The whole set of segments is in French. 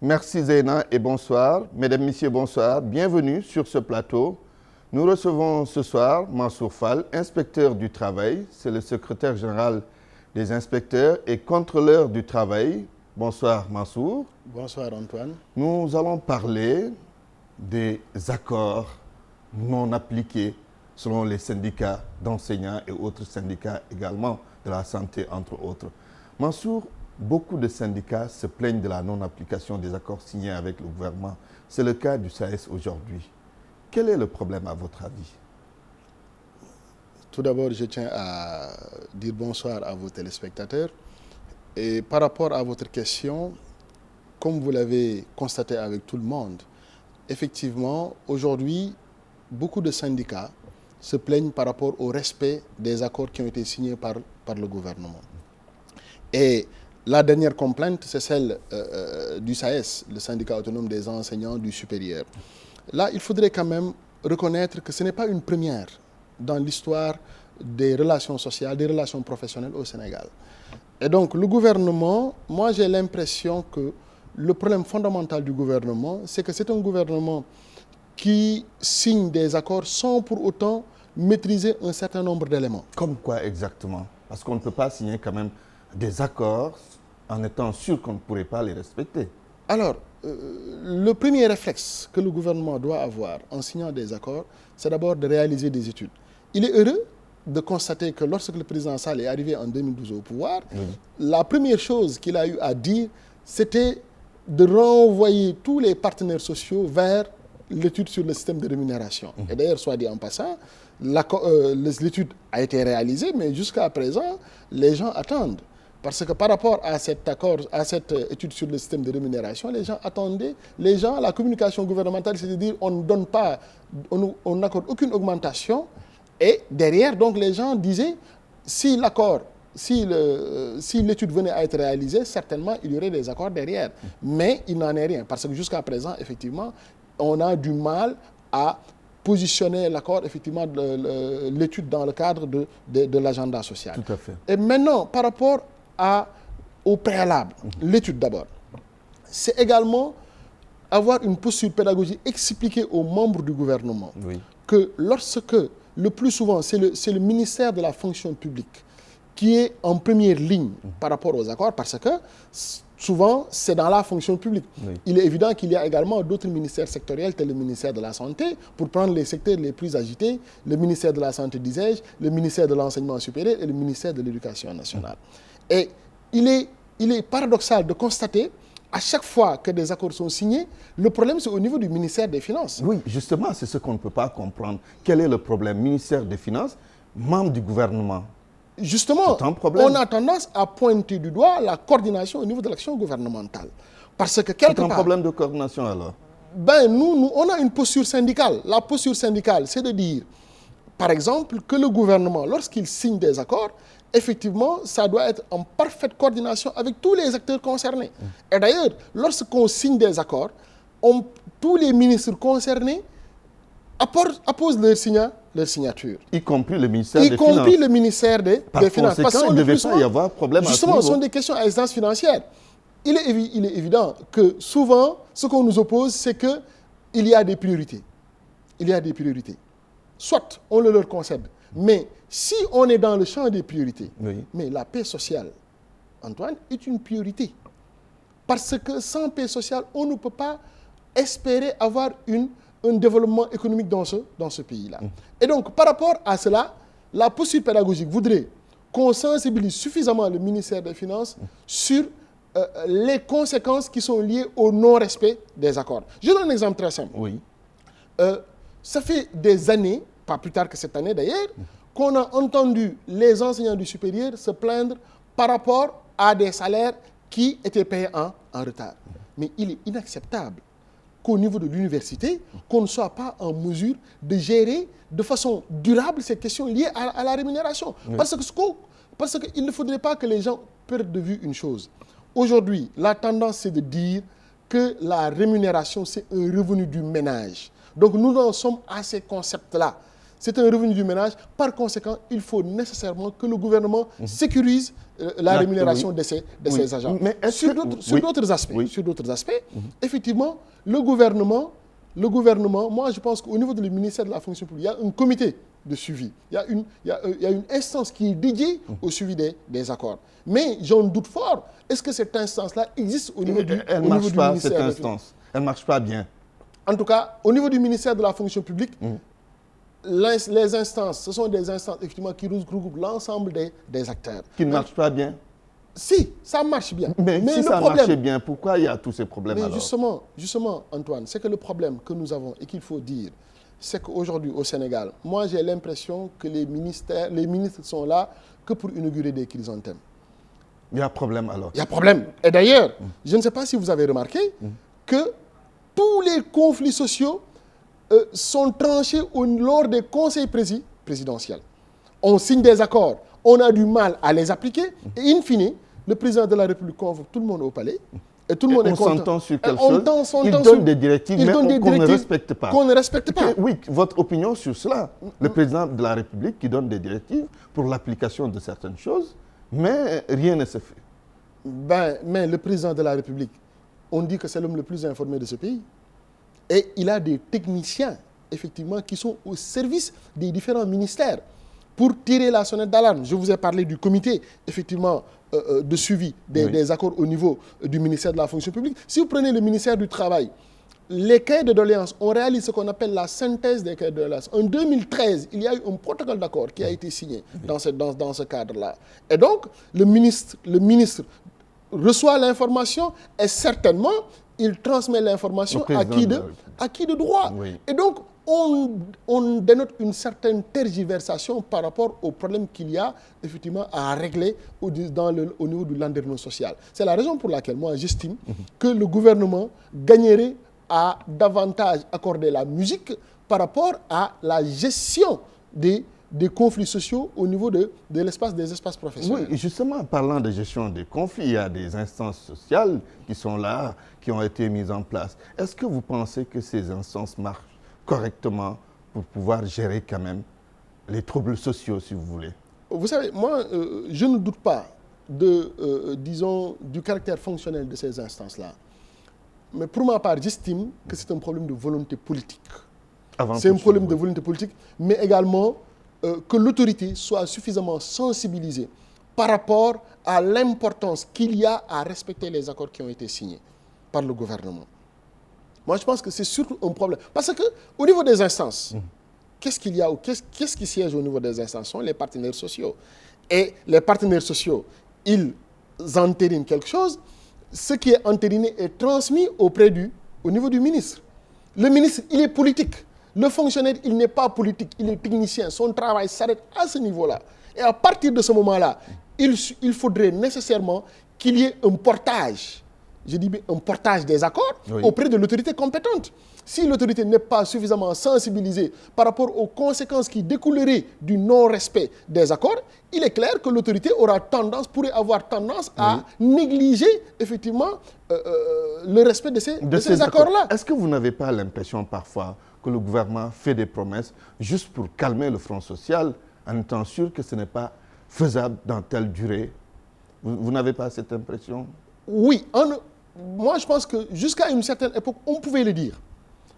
Merci Zeyna et bonsoir. Mesdames, Messieurs, bonsoir. Bienvenue sur ce plateau. Nous recevons ce soir Mansour Fall, inspecteur du travail. C'est le secrétaire général des inspecteurs et contrôleur du travail. Bonsoir Mansour. Bonsoir Antoine. Nous allons parler des accords non appliqués selon les syndicats d'enseignants et autres syndicats également de la santé, entre autres. Mansour, beaucoup de syndicats se plaignent de la non-application des accords signés avec le gouvernement. C'est le cas du SAES aujourd'hui. Quel est le problème à votre avis? Tout d'abord, je tiens à dire bonsoir à vos téléspectateurs. Et par rapport à votre question, comme vous l'avez constaté avec tout le monde, effectivement, aujourd'hui, beaucoup de syndicats se plaignent par rapport au respect des accords qui ont été signés par le gouvernement. Et la dernière complainte, c'est celle du SAES, le syndicat autonome des enseignants du supérieur. Là, il faudrait quand même reconnaître que ce n'est pas une première dans l'histoire des relations sociales, des relations professionnelles au Sénégal. Et donc, le gouvernement, moi j'ai l'impression que le problème fondamental du gouvernement, c'est que c'est un gouvernement qui signe des accords sans pour autant maîtriser un certain nombre d'éléments. Comme quoi exactement? Parce qu'on ne peut pas signer quand même des accords en étant sûr qu'on ne pourrait pas les respecter. Alors, le premier réflexe que le gouvernement doit avoir en signant des accords, c'est d'abord de réaliser des études. Il est heureux de constater que lorsque le président Sall est arrivé en 2012 au pouvoir, la première chose qu'il a eu à dire, c'était de renvoyer tous les partenaires sociaux vers l'étude sur le système de rémunération. Et d'ailleurs, soit dit en passant, l'étude a été réalisée, mais jusqu'à présent, les gens attendent. Parce que par rapport à cet accord, à cette étude sur le système de rémunération, les gens attendaient, la communication gouvernementale, c'est-à-dire on ne donne pas, on n'accorde aucune augmentation. Et derrière, donc les gens disaient, si l'étude venait à être réalisée, certainement il y aurait des accords derrière. Mais il n'en est rien, parce que jusqu'à présent, effectivement, on a du mal à positionner l'accord, effectivement, l'étude dans le cadre de l'agenda social. Tout à fait. Et maintenant, par rapport au préalable, l'étude d'abord, c'est également avoir une posture pédagogique, expliquer aux membres du gouvernement que lorsque, le plus souvent, c'est le ministère de la fonction publique qui est en première ligne par rapport aux accords, parce que souvent, c'est dans la fonction publique. Il est évident qu'il y a également d'autres ministères sectoriels, tel le ministère de la Santé, pour prendre les secteurs les plus agités, le ministère de la Santé, disais-je, le ministère de l'Enseignement supérieur et le ministère de l'Éducation nationale. Et il est paradoxal de constater, à chaque fois que des accords sont signés, le problème c'est au niveau du ministère des Finances. Oui, justement, c'est ce qu'on ne peut pas comprendre. Quel est le problème? Ministère des Finances, membre du gouvernement. Justement, on a tendance à pointer du doigt la coordination au niveau de l'action gouvernementale. Parce que quelque part... C'est un problème de coordination alors? Ben, nous, on a une posture syndicale. La posture syndicale, c'est de dire, par exemple, que le gouvernement, lorsqu'il signe des accords, effectivement, ça doit être en parfaite coordination avec tous les acteurs concernés. Et d'ailleurs, lorsqu'on signe des accords, tous les ministres concernés apposent leur signature. Y compris le ministère des Finances. Y compris le ministère des Finances. Parce qu'il ne devait pas y avoir problème à ce justement, niveau. ce sont des questions à instance financière. Il est évident que souvent, ce qu'on nous oppose, c'est qu'il y a des priorités. Il y a des priorités. Soit on le leur concède. Mais si on est dans le champ des priorités, mais la paix sociale, Antoine, est une priorité. Parce que sans paix sociale, on ne peut pas espérer avoir un développement économique dans ce pays-là. Et donc, par rapport à cela, la posture pédagogique voudrait qu'on sensibilise suffisamment le ministère des Finances sur les conséquences qui sont liées au non-respect des accords. Je donne un exemple très simple. Ça fait des années, pas plus tard que cette année d'ailleurs, qu'on a entendu les enseignants du supérieur se plaindre par rapport à des salaires qui étaient payés en retard. Mais il est inacceptable qu'au niveau de l'université, qu'on ne soit pas en mesure de gérer de façon durable ces questions liées à la rémunération. Parce qu'il ne faudrait pas que les gens perdent de vue une chose. Aujourd'hui, la tendance, c'est de dire que la rémunération, c'est un revenu du ménage. Donc, nous en sommes à ces concepts-là. c'est un revenu du ménage. Par conséquent, il faut nécessairement que le gouvernement sécurise la rémunération de ses agents. Mais sur d'autres aspects, effectivement, le gouvernement, moi je pense qu'au niveau du ministère de la fonction publique, il y a un comité de suivi. Il y a une instance qui est dédiée au suivi des accords. Mais j'en doute fort. Est-ce que cette instance-là existe au niveau du ministère? Elle ne marche pas, cette instance. Elle ne marche pas bien. En tout cas, au niveau du ministère de la fonction publique, les instances, ce sont des instances effectivement qui regroupent l'ensemble des acteurs. Qui ne marchent pas bien? Si, ça marche bien. Mais si ça marchait bien, pourquoi il y a tous ces problèmes alors? Justement, Antoine, c'est que le problème que nous avons et qu'il faut dire, c'est qu'aujourd'hui au Sénégal, moi j'ai l'impression que les ministres sont là que pour inaugurer des chrysanthèmes. Il y a problème alors? Il y a problème. Et d'ailleurs, je ne sais pas si vous avez remarqué que tous les conflits sociaux sont tranchés lors des conseils présidentiels. On signe des accords, on a du mal à les appliquer et in fine, le président de la République convoque tout le monde au palais. Et tout le monde est content. On s'entend sur quelque chose. Il donne des directives, mais qu'on ne respecte pas. Qu'on ne respecte pas. Oui, votre opinion sur cela. Le président de la République qui donne des directives pour l'application de certaines choses, mais rien ne se fait. Mais le président de la République, on dit que c'est l'homme le plus informé de ce pays. Et il a des techniciens, effectivement, qui sont au service des différents ministères pour tirer la sonnette d'alarme. Je vous ai parlé du comité, effectivement, de suivi des accords au niveau du ministère de la fonction publique. Si vous prenez le ministère du Travail, les cahiers de doléances, on réalise ce qu'on appelle la synthèse des cahiers de doléances. En 2013, il y a eu un protocole d'accord qui a été signé dans ce cadre-là. Et donc, le ministre reçoit l'information et certainement, il transmet l'information à qui de droit. Oui. Et donc, on dénote une certaine tergiversation par rapport aux problèmes qu'il y a effectivement à régler au niveau du landerneau social. C'est la raison pour laquelle moi j'estime que le gouvernement gagnerait à davantage accorder la musique par rapport à la gestion des conflits sociaux au niveau des espaces professionnels. Oui, justement, parlant de gestion des conflits, il y a des instances sociales qui sont là, qui ont été mises en place. Est-ce que vous pensez que ces instances marchent correctement pour pouvoir gérer quand même les troubles sociaux, si vous voulez? Vous savez, moi, je ne doute pas du caractère fonctionnel de ces instances-là. Mais pour ma part, j'estime que c'est un problème de volonté politique. C'est un problème de volonté politique, mais également que l'autorité soit suffisamment sensibilisée par rapport à l'importance qu'il y a à respecter les accords qui ont été signés par le gouvernement. Moi, je pense que c'est surtout un problème. Parce qu'au niveau des instances, qu'est-ce qu'il y a, qu'est-ce qui siège au niveau des instances? Ce sont les partenaires sociaux. Et les partenaires sociaux, ils entérinent quelque chose. Ce qui est entériné est transmis au niveau du ministre. Le ministre, il est politique. Le fonctionnaire, il n'est pas politique, il est technicien. Son travail s'arrête à ce niveau-là. Et à partir de ce moment-là, il faudrait nécessairement qu'il y ait un portage. Je dis bien un portage des accords auprès de l'autorité compétente. Si l'autorité n'est pas suffisamment sensibilisée par rapport aux conséquences qui découleraient du non-respect des accords, il est clair que l'autorité pourrait avoir tendance à négliger effectivement le respect de ces accords-là. Est-ce que vous n'avez pas l'impression parfois que le gouvernement fait des promesses juste pour calmer le front social en étant sûr que ce n'est pas faisable dans telle durée? Vous n'avez pas cette impression? Oui. Moi, je pense que jusqu'à une certaine époque, on pouvait le dire.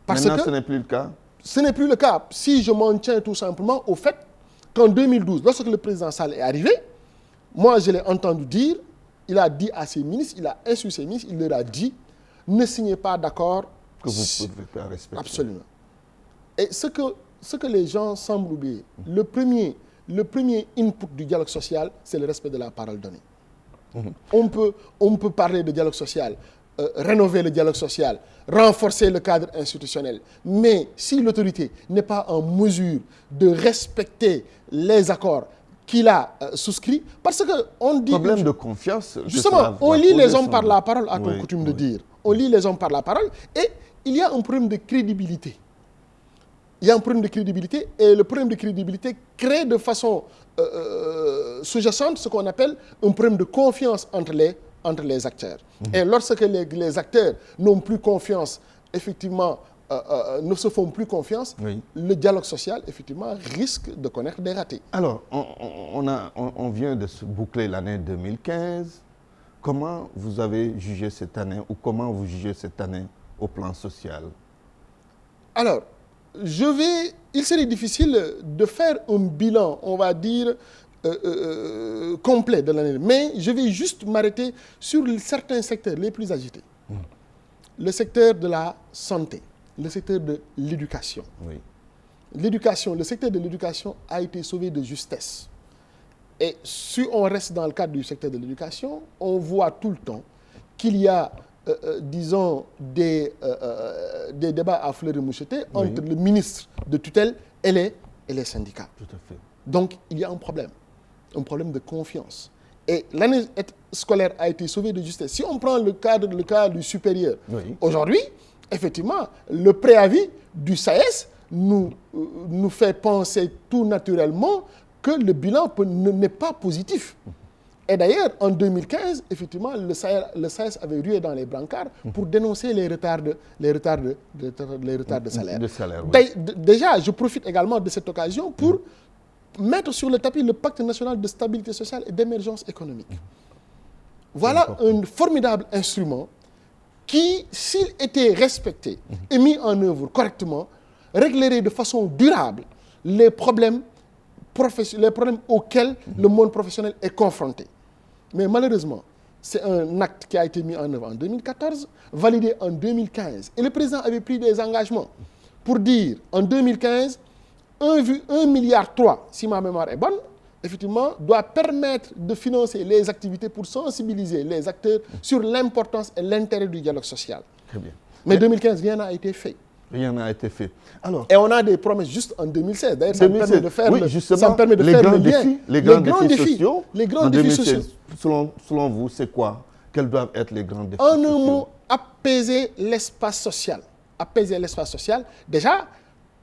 Maintenant, ce n'est plus le cas? Ce n'est plus le cas. Si je m'en tiens tout simplement au fait qu'en 2012, lorsque le président Sall est arrivé, moi, je l'ai entendu dire, il a dit à ses ministres, il a instruit ses ministres, il leur a dit, ne signez pas d'accord que vous ne pouvez pas respecter. Absolument. Et ce que les gens semblent oublier, le premier input du dialogue social, c'est le respect de la parole donnée. On peut parler de dialogue social, rénover le dialogue social, renforcer le cadre institutionnel. Mais si l'autorité n'est pas en mesure de respecter les accords qu'il a souscrits, parce qu'on dit... Problème de confiance. Justement, on lit les hommes par la parole, a-t-on coutume de dire. On lit les hommes par la parole et il y a un problème de crédibilité. Il y a un problème de crédibilité et le problème de crédibilité crée de façon sous-jacente ce qu'on appelle un problème de confiance entre les acteurs. Et lorsque les acteurs n'ont plus confiance effectivement ne se font plus confiance, Oui. le dialogue social, effectivement, risque de connaître des ratés. Alors, on vient de se boucler l'année 2015. Comment vous avez jugé cette année ou comment vous jugez cette année au plan social? Alors, il serait difficile de faire un bilan, on va dire, complet de l'année. Mais je vais juste m'arrêter sur certains secteurs les plus agités. Le secteur de la santé, le secteur de l'éducation. Oui. Le secteur de l'éducation a été sauvé de justesse. Et si on reste dans le cadre du secteur de l'éducation, on voit tout le temps qu'il y a, disons, des débats à fleur de moucheté entre le ministre de tutelle et les syndicats. Tout à fait. Donc, il y a un problème de confiance. Et l'année scolaire a été sauvée de justesse. Si on prend le cas du supérieur, aujourd'hui, effectivement, le préavis du SAES nous fait penser tout naturellement que le bilan n'est pas positif. Et d'ailleurs, en 2015, effectivement, le SAES avait rué dans les brancards pour dénoncer les retards de salaire. Déjà, je profite également de cette occasion pour mettre sur le tapis le pacte national de stabilité sociale et d'émergence économique. Voilà un formidable instrument qui, s'il était respecté et mis en œuvre correctement, réglerait de façon durable les problèmes auxquels le monde professionnel est confronté. Mais malheureusement, c'est un acte qui a été mis en œuvre en 2014, validé en 2015. Et le président avait pris des engagements pour dire, en 2015, 1,3 milliard, si ma mémoire est bonne, effectivement, doit permettre de financer les activités pour sensibiliser les acteurs sur l'importance et l'intérêt du dialogue social. Très bien. Mais 2015, rien n'a été fait. Rien n'a été fait. Alors, et on a des promesses juste en 2016. D'ailleurs, ça me permet de faire les grands défis sociaux. Les grands défis sociaux. Selon vous, c'est quoi? Quels doivent être les grands défis sociaux? En un mot, apaiser l'espace social. Apaiser l'espace social. Déjà,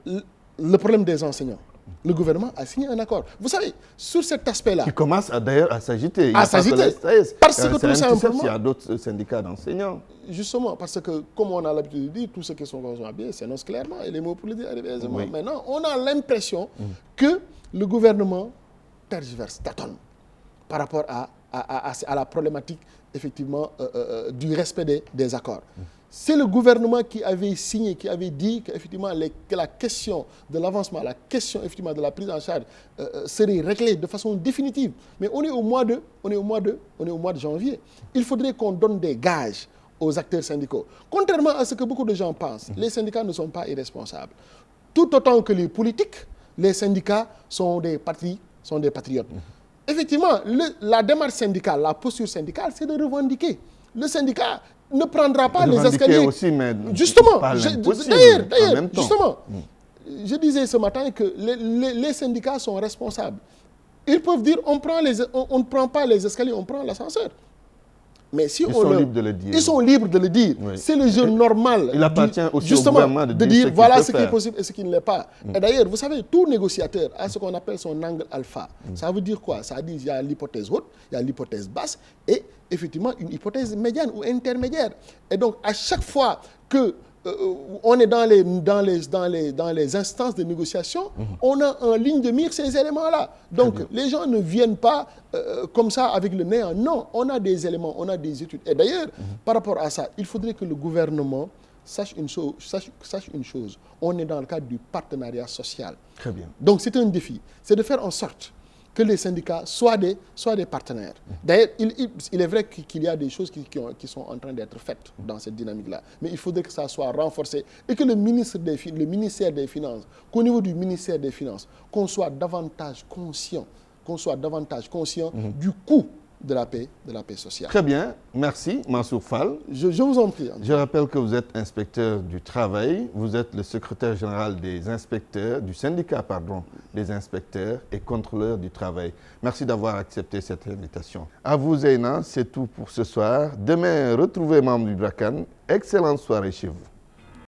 le problème des enseignants. Le gouvernement a signé un accord. Vous savez, sur cet aspect-là... Qui commence d'ailleurs à s'agiter. Parce que tout simplement... Il y a d'autres syndicats d'enseignants. Justement, parce que, comme on a l'habitude de dire, tous ceux qui sont bien s'énoncent clairement, et les mots pour le dire arrivent aisément. Maintenant, on a l'impression que le gouvernement tergiverse, tâtonne, par rapport à la problématique, effectivement, du respect des accords. C'est le gouvernement qui avait signé, qui avait dit qu'effectivement que la question de l'avancement, la question effectivement de la prise en charge serait réglée de façon définitive. Mais on est au mois de janvier. Il faudrait qu'on donne des gages aux acteurs syndicaux. Contrairement à ce que beaucoup de gens pensent, les syndicats ne sont pas irresponsables. Tout autant que les politiques, les syndicats sont des patriotes. Effectivement, la démarche syndicale, la posture syndicale, c'est de revendiquer. Le syndicat ne prendra pas les escaliers. Aussi, mais justement, d'ailleurs, justement, je disais ce matin que les syndicats sont responsables. Ils peuvent dire on ne prend pas les escaliers, on prend l'ascenseur. Mais si ils sont libres de le dire. Ils sont libres de le dire. Oui. C'est le jeu normal. Il appartient aussi au gouvernement de dire voilà ce qui est possible et ce qui ne l'est pas. Et d'ailleurs, vous savez, tout négociateur a ce qu'on appelle son angle alpha. Ça veut dire quoi? Ça veut dire qu'il y a l'hypothèse haute, il y a l'hypothèse basse et effectivement une hypothèse médiane ou intermédiaire. Et donc, à chaque fois que on est dans les instances de négociation, on a en ligne de mire ces éléments-là. Donc, les gens ne viennent pas comme ça avec le néant. Non, on a des éléments, on a des études. Et d'ailleurs, par rapport à ça, il faudrait que le gouvernement sache une chose. On est dans le cadre du partenariat social. Très bien. Donc, c'est un défi. C'est de faire en sorte que les syndicats soient des partenaires. D'ailleurs, il est vrai qu'il y a des choses qui sont en train d'être faites dans cette dynamique-là. Mais il faudrait que ça soit renforcé et que le ministère des Finances, qu'au niveau du ministère des Finances, qu'on soit davantage conscient du coût de la paix sociale. Très bien. Merci, Mansour Fall. Je vous en prie. Je rappelle que vous êtes inspecteur du travail, vous êtes le secrétaire général du syndicat des inspecteurs et contrôleurs du travail. Merci d'avoir accepté cette invitation. À vous, Zeyna, c'est tout pour ce soir. Demain, retrouvez membre du BRACAN. Excellente soirée chez vous.